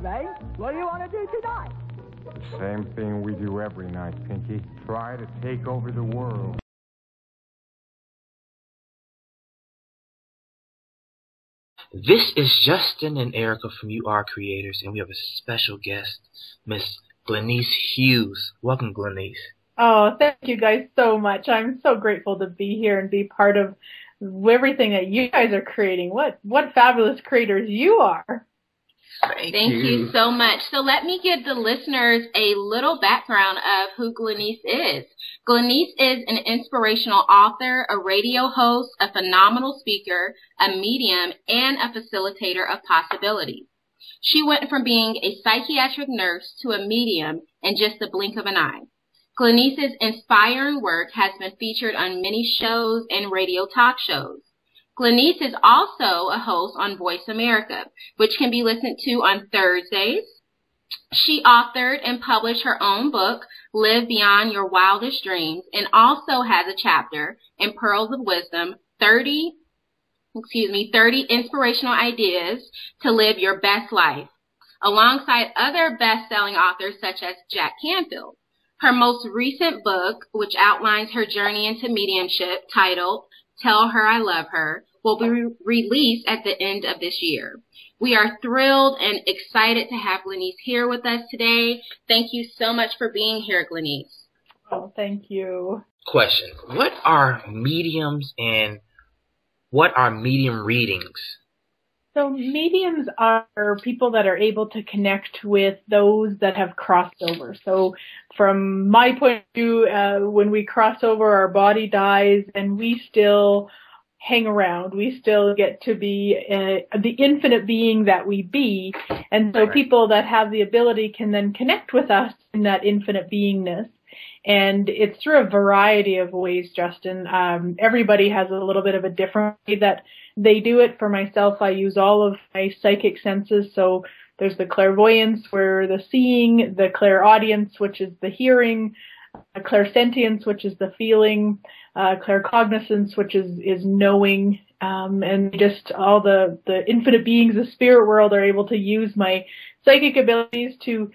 Ray. What do you want to do tonight? Same thing we do every night, Pinky. Try to take over the world. This is Justin and Erica from YouAreCreators, and we have a special guest, Miss Glenice Hughes. Welcome, Glenice. Oh, thank you guys so much. I'm so grateful to be here and be part of everything that you guys are creating. What fabulous creators you are. Thank you so much. So let me give the listeners a little background of who Glenice is. Glenice is an inspirational author, a radio host, a phenomenal speaker, a medium, and a facilitator of possibilities. She went from being a psychiatric nurse to a medium in just the blink of an eye. Glenice's inspiring work has been featured on many shows and radio talk shows. Glenice is also a host on Voice America, which can be listened to on Thursdays. She authored and published her own book, Live Beyond Your Wildest Dreams, and also has a chapter in Pearls of Wisdom, 30 inspirational ideas to live your best life, alongside other best-selling authors such as Jack Canfield. Her most recent book, which outlines her journey into mediumship, titled Tell Her I Love Her, will be released at the end of this year. We are thrilled and excited to have Glenice here with us today. Thank you so much for being here, Glenice. Oh, thank you. Question. What are mediums and what are medium readings? So mediums are people that are able to connect with those that have crossed over. So from my point of view, when we cross over, our body dies and we still hang around. We still get to be the infinite being that we be. And so people that have the ability can then connect with us in that infinite beingness. And it's through a variety of ways, Justin. Everybody has a little bit of a different way that they do it. For myself, I use all of my psychic senses. So there's the clairvoyance, where the seeing, the clairaudience, which is the hearing, clairsentience, which is the feeling, claircognizance, which is knowing, and just all the infinite beings of spirit world are able to use my psychic abilities to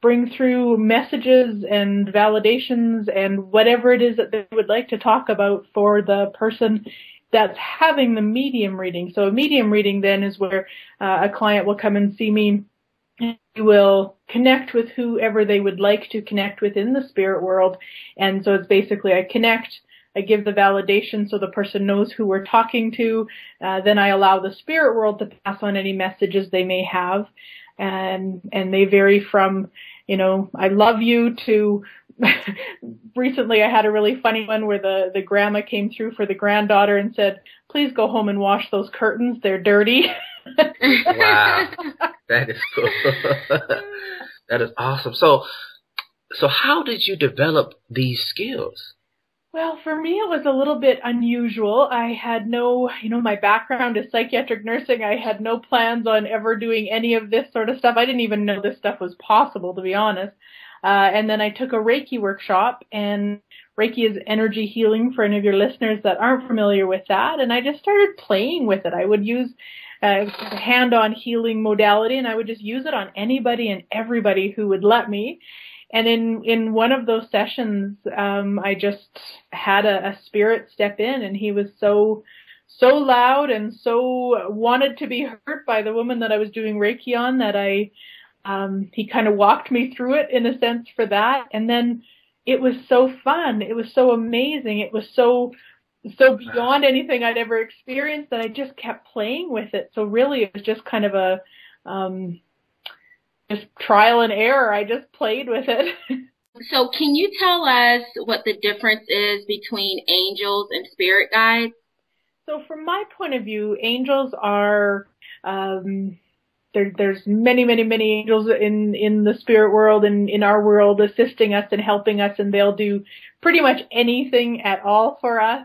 bring through messages and validations and whatever it is that they would like to talk about for the person that's having the medium reading. So a medium reading then is where a client will come and see me, and we will connect with whoever they would like to connect with in the spirit world. And so it's basically I connect, I give the validation so the person knows who we're talking to. Then I allow the spirit world to pass on any messages they may have. And they vary from, I love you to recently I had a really funny one where the grandma came through for the granddaughter and said, please go home and wash those curtains. They're dirty. Wow. That is cool. That is awesome. So how did you develop these skills? Well, for me, it was a little bit unusual. I had no, my background is psychiatric nursing. I had no plans on ever doing any of this sort of stuff. I didn't even know this stuff was possible, to be honest. And then I took a Reiki workshop, and Reiki is energy healing for any of your listeners that aren't familiar with that. And I just started playing with it. I would use a hand-on healing modality, and I would just use it on anybody and everybody who would let me. And in one of those sessions, I just had a spirit step in, and he was so loud and so wanted to be heard by the woman that I was doing Reiki on that he kind of walked me through it in a sense for that. And then it was so fun. It was so amazing. It was so beyond anything I'd ever experienced that I just kept playing with it. So really it was just kind of a, just trial and error. I just played with it. So can you tell us what the difference is between angels and spirit guides? So from my point of view, angels are, there's many, many, many angels in the spirit world and in our world assisting us and helping us, and they'll do pretty much anything at all for us.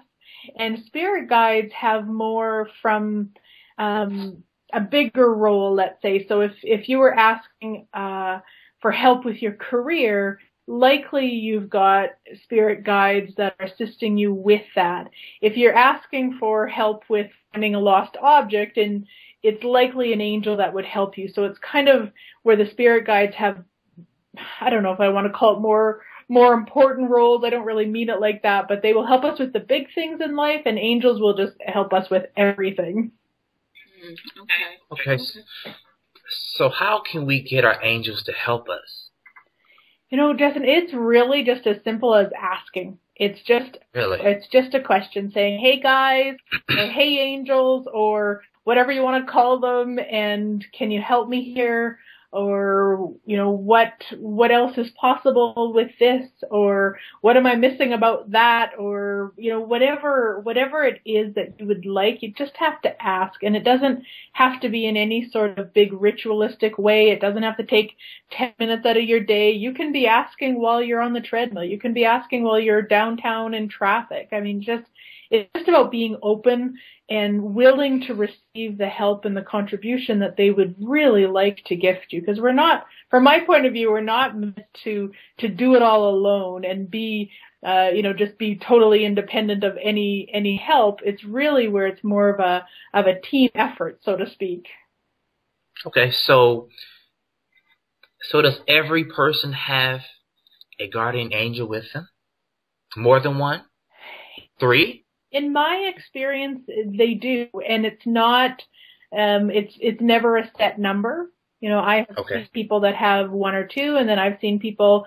And spirit guides have more from a bigger role, let's say. So if you were asking for help with your career, likely you've got spirit guides that are assisting you with that. If you're asking for help with finding a lost object and it's likely an angel that would help you. So it's kind of where the spirit guides have, I don't know if I want to call it more important roles. I don't really mean it like that, but they will help us with the big things in life, and angels will just help us with everything. Okay. So how can we get our angels to help us? Justin, it's really just as simple as asking. It's just a question saying, hey guys, or hey angels, or whatever you want to call them, and can you help me here? Or, what else is possible with this? Or what am I missing about that? Or, whatever it is that you would like, you just have to ask. And it doesn't have to be in any sort of big ritualistic way. It doesn't have to take 10 minutes out of your day. You can be asking while you're on the treadmill. You can be asking while you're downtown in traffic. I mean, it's just about being open and willing to receive the help and the contribution that they would really like to gift you. Because from my point of view, we're not meant to do it all alone and be, just be totally independent of any help. It's really where it's more of a team effort, so to speak. Okay, so does every person have a guardian angel with them? More than one? 3? In my experience, they do, and it's not, it's never a set number. I have seen people that have 1 or 2, and then I've seen people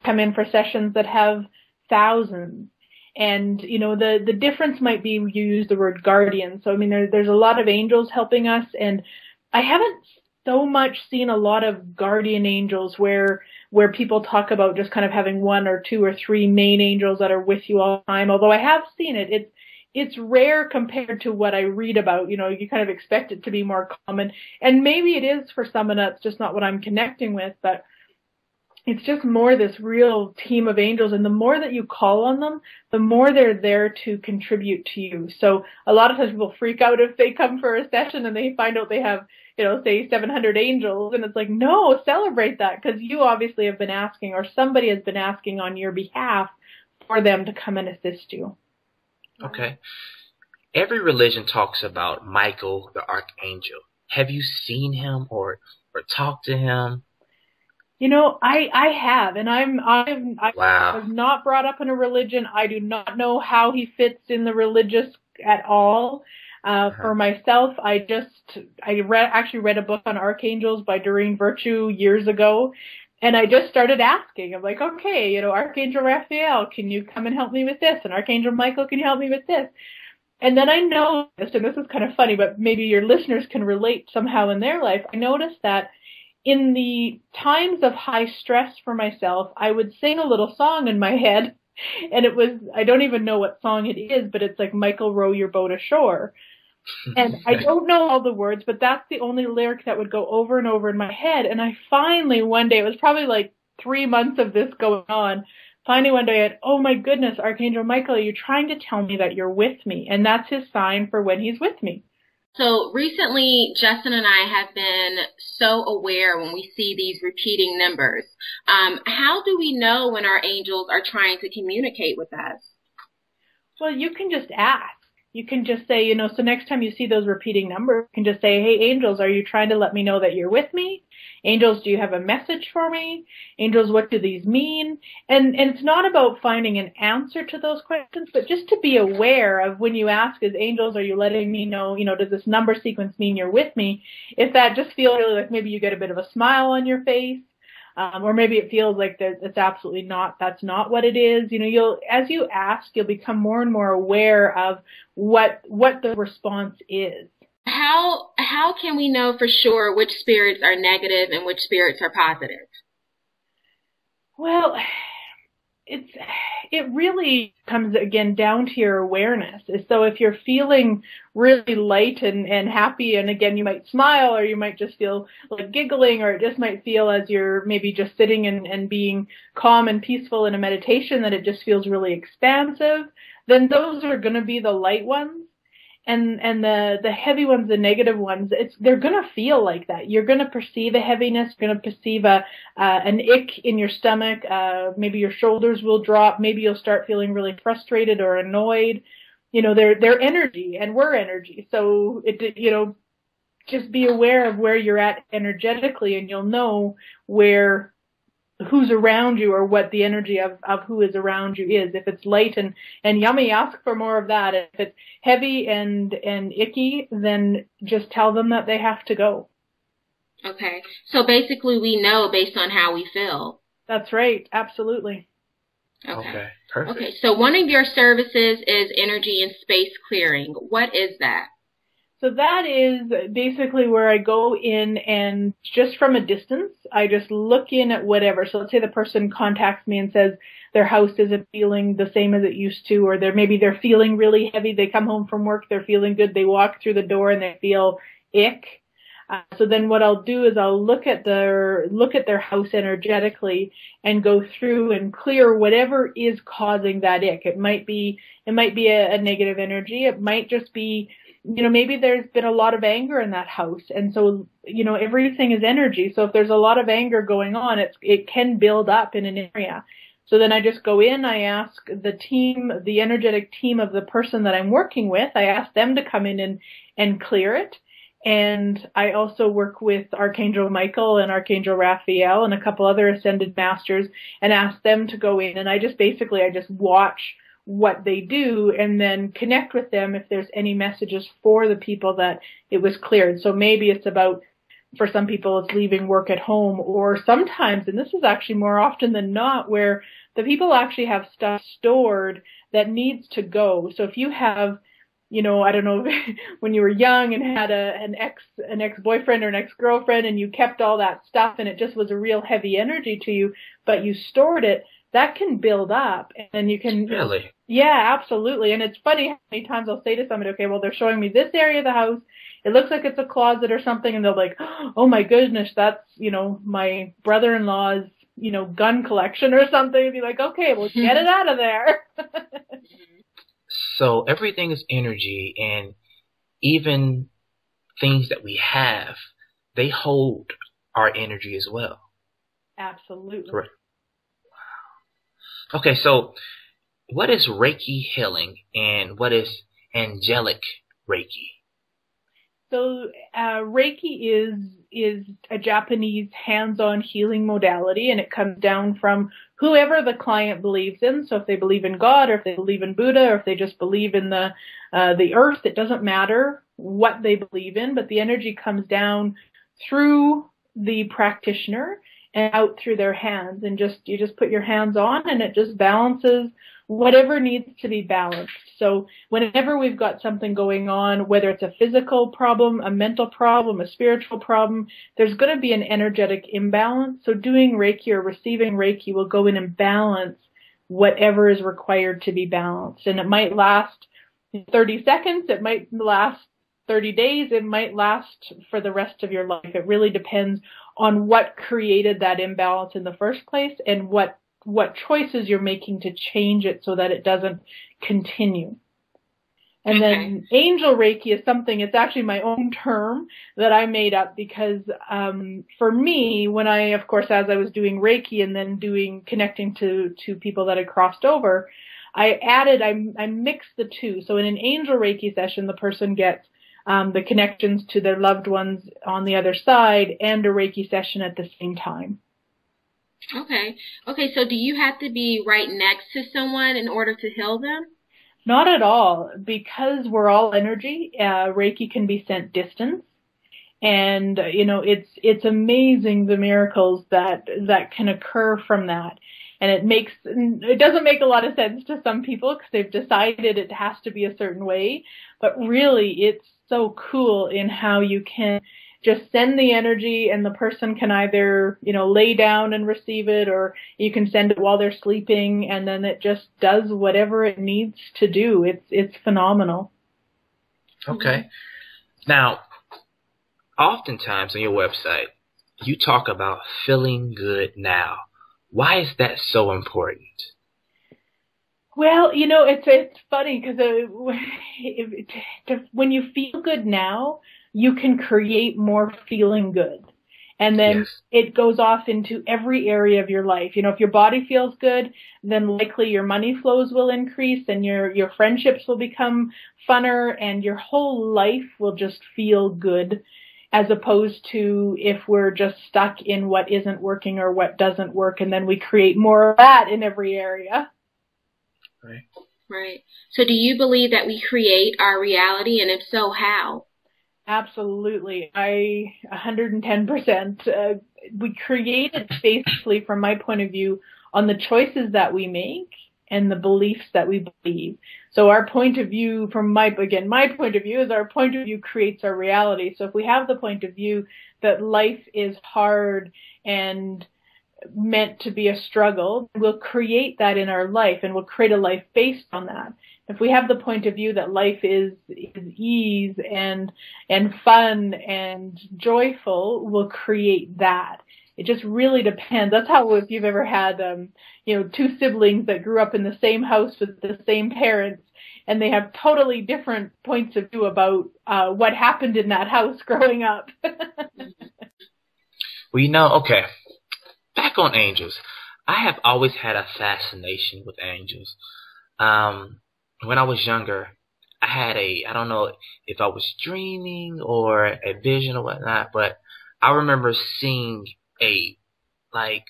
come in for sessions that have thousands. And, the difference might be you use the word guardian. So, I mean, there's a lot of angels helping us, and I haven't so much seen a lot of guardian angels where people talk about just kind of having 1 or 2 or 3 main angels that are with you all the time. Although I have seen it. It's rare compared to what I read about. You kind of expect it to be more common. And maybe it is for someone that's just not what I'm connecting with, but it's just more this real team of angels. And the more that you call on them, the more they're there to contribute to you. So a lot of times people freak out if they come for a session and they find out they have, say 700 angels. And it's like, no, celebrate that, because you obviously have been asking, or somebody has been asking on your behalf for them to come and assist you. Okay. Every religion talks about Michael, the Archangel. Have you seen him or talked to him? I have, and I Wow. was not brought up in a religion. I do not know how he fits in the religious at all. For myself, I actually read a book on archangels by Doreen Virtue years ago. And I just started asking. I'm like, okay, Archangel Raphael, can you come and help me with this? And Archangel Michael, can you help me with this? And then I noticed, and this is kind of funny, but maybe your listeners can relate somehow in their life, I noticed that in the times of high stress for myself, I would sing a little song in my head. And it was, I don't even know what song it is, but it's like, Michael, row your boat ashore. And I don't know all the words, but that's the only lyric that would go over and over in my head. And I finally one day, it was probably like 3 months of this going on, finally one day I had, oh my goodness, Archangel Michael, are you trying to tell me that you're with me? And that's his sign for when he's with me. So recently, Justin and I have been so aware when we see these repeating numbers. How do we know when our angels are trying to communicate with us? Well, you can just ask. You can just say, so next time you see those repeating numbers, you can just say, hey, angels, are you trying to let me know that you're with me? Angels, do you have a message for me? Angels, what do these mean? And it's not about finding an answer to those questions, but just to be aware of when you ask, is angels, are you letting me know, does this number sequence mean you're with me? If that just feels really like maybe you get a bit of a smile on your face, or maybe it feels like that it's absolutely not, that's not what it is. As you ask, you'll become more and more aware of what the response is. How can we know for sure which spirits are negative and which spirits are positive? Well, it really comes again down to your awareness. So if you're feeling really light and happy, and again, you might smile, or you might just feel like giggling, or it just might feel as you're maybe just sitting and being calm and peaceful in a meditation that it just feels really expansive, then those are going to be the light ones. And the heavy ones, the negative ones, they're going to feel like that. You're going to perceive a heaviness, you're going to perceive an ick in your stomach, maybe your shoulders will drop, maybe you'll start feeling really frustrated or annoyed. They're energy, and we're energy. So just be aware of where you're at energetically, and you'll know who's around you or what the energy of who is around you is. If it's light and yummy, ask for more of that. If it's heavy and icky, then just tell them that they have to go. Okay. So basically we know based on how we feel. That's right. Absolutely. Okay. Perfect. Okay. So one of your services is energy and space clearing. What is that? So that is basically where I go in and just from a distance, I just look in at whatever. So let's say the person contacts me and says their house isn't feeling the same as it used to, or maybe they're feeling really heavy. They come home from work, they're feeling good. They walk through the door and they feel ick. So then what I'll do is I'll look at their house energetically and go through and clear whatever is causing that ick. It might be a negative energy. It might just be, maybe there's been a lot of anger in that house. And so, everything is energy. So if there's a lot of anger going on, it can build up in an area. So then I just go in, I ask the energetic team of the person that I'm working with, I ask them to come in and clear it. And I also work with Archangel Michael and Archangel Raphael and a couple other ascended masters and ask them to go in. And I just watch what they do and then connect with them if there's any messages for the people that it was cleared. So maybe it's about, for some people, it's leaving work at home, or sometimes, and this is actually more often than not, where the people actually have stuff stored that needs to go. So if you have, I don't know, when you were young and had an ex-boyfriend or an ex-girlfriend and you kept all that stuff and it just was a real heavy energy to you, but you stored it, that can build up and you can... Really? Yeah, absolutely. And it's funny how many times I'll say to somebody, okay, well, they're showing me this area of the house. It looks like it's a closet or something. And they're like, oh my goodness, that's, my brother-in-law's, gun collection or something. And be like, okay, well, get it out of there. So everything is energy, and even things that we have, they hold our energy as well. Absolutely. Correct. Wow. Okay, so what is Reiki healing and what is angelic Reiki? So Reiki is a Japanese hands-on healing modality, and it comes down from whoever the client believes in. So if they believe in God, or if they believe in Buddha, or if they just believe in the earth, it doesn't matter what they believe in, but the energy comes down through the practitioner and out through their hands, and you just put your hands on, and it just balances whatever needs to be balanced. So whenever we've got something going on, whether it's a physical problem, a mental problem, a spiritual problem, there's going to be an energetic imbalance. So doing Reiki or receiving Reiki will go in and balance whatever is required to be balanced. And it might last 30 seconds. It might last 30 days. It might last for the rest of your life. It really depends on what created that imbalance in the first place and what choices you're making to change it so that it doesn't continue. And then angel Reiki is something, it's actually my own term that I made up because for me, when of course, as I was doing Reiki and then connecting to people that had crossed over, I mixed the two. So in an angel Reiki session, the person gets the connections to their loved ones on the other side and a Reiki session at the same time. Okay. So do you have to be right next to someone in order to heal them? Not at all. Because we're all energy, Reiki can be sent distance. And, it's amazing the miracles that can occur from that. And it doesn't make a lot of sense to some people because they've decided it has to be a certain way. But really, it's so cool in how you can just send the energy and the person can either, lay down and receive it, or you can send it while they're sleeping, and then it just does whatever it needs to do. It's phenomenal. Okay. Now, oftentimes on your website, you talk about feeling good now. Why is that so important? Well, it's funny because when you feel good now, you can create more feeling good. And then It goes off into every area of your life. If your body feels good, then likely your money flows will increase and your friendships will become funner and your whole life will just feel good. as opposed to if we're just stuck in what isn't working or what doesn't work, and then we create more of that in every area. Right. Right. So do you believe that we create our reality, and if so, how? Absolutely. 110%. We create it basically, from my point of view, on the choices that we make and the beliefs that we believe. So our point of view, my point of view is our point of view creates our reality. So if we have the point of view that life is hard and meant to be a struggle, we'll create that in our life, and we'll create a life based on that. If we have the point of view that life is ease and fun and joyful, we'll create that. It just really depends. That's how, if you've ever had, two siblings that grew up in the same house with the same parents, and they have totally different points of view about what happened in that house growing up. Well, okay. Back on angels. I have always had a fascination with angels. When I was younger, I had I don't know if I was dreaming or a vision or whatnot, but I remember seeing a light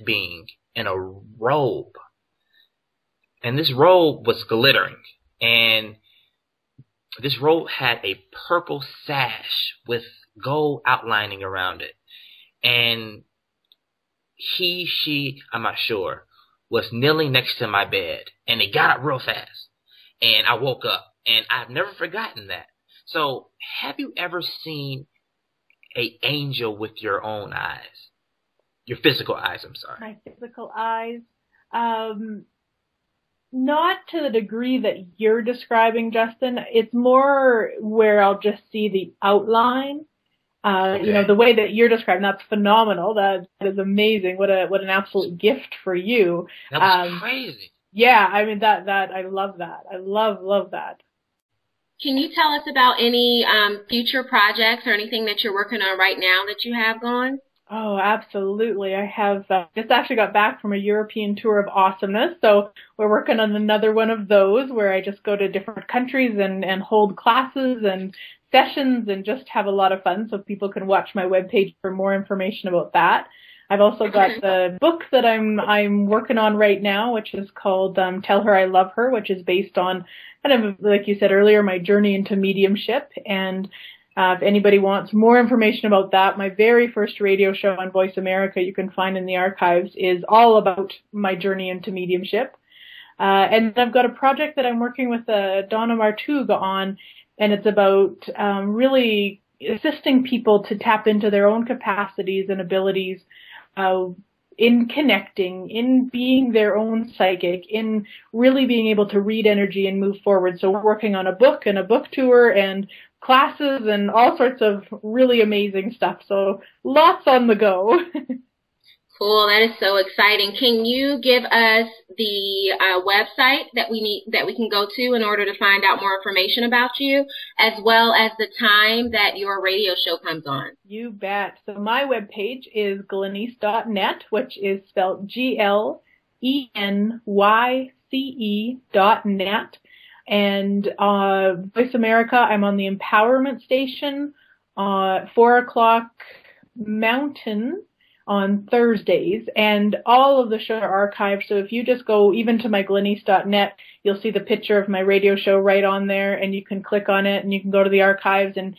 being in a robe. And this robe was glittering. And this robe had a purple sash with gold outlining around it. And she, I'm not sure, was kneeling next to my bed. And it got up real fast. And I woke up. And I've never forgotten that. So, have you ever seen an angel with your own eyes? Your physical eyes, I'm sorry. My physical eyes? Not to the degree that you're describing, Justin. It's more where I'll just see the outline. Okay. The way that you're describing, that's phenomenal. That is amazing. What an absolute gift for you. That was crazy. Yeah, I mean, that I love that. I love that. Can you tell us about any future projects or anything that you're working on right now that you have going? Oh, absolutely. I have just actually got back from a European tour of awesomeness. So we're working on another one of those where I just go to different countries and hold classes and sessions and just have a lot of fun. So people can watch my webpage for more information about that. I've also got the book that I'm working on right now, which is called Tell Her I Love Her, which is based on, kind of like you said earlier, my journey into mediumship. And if anybody wants more information about that, my very first radio show on Voice America, you can find in the archives, is all about my journey into mediumship. And I've got a project that I'm working with Donna Martug on, and it's about really assisting people to tap into their own capacities and abilities in connecting, in being their own psychic, in really being able to read energy and move forward. So we're working on a book and a book tour and classes and all sorts of really amazing stuff. So lots on the go. Cool. That is so exciting. Can you give us the website that we can go to in order to find out more information about you, as well as the time that your radio show comes on? You bet. So my webpage is glenice.net, which is spelled GLENYCE.net. And Voice America, I'm on the Empowerment Station, 4:00 Mountain on Thursdays, and all of the shows are archived. So if you just go even to my glenice.net, you'll see the picture of my radio show right on there, and you can click on it, and you can go to the archives and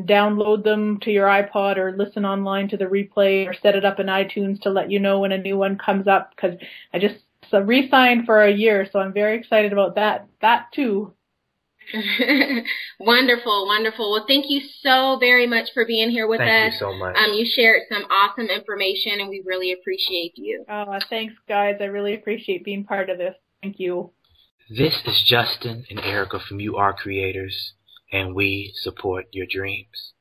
download them to your iPod or listen online to the replay or set it up in iTunes to let you know when a new one comes up, because I just re-signed for a year, so I'm very excited about that too. Wonderful, wonderful. Well, thank you so very much for being here with us. Thank you so much. You shared some awesome information, and we really appreciate you. Oh, thanks, guys. I really appreciate being part of this. Thank you. This is Justin and Erica from YouAreCreators, and we support your dreams.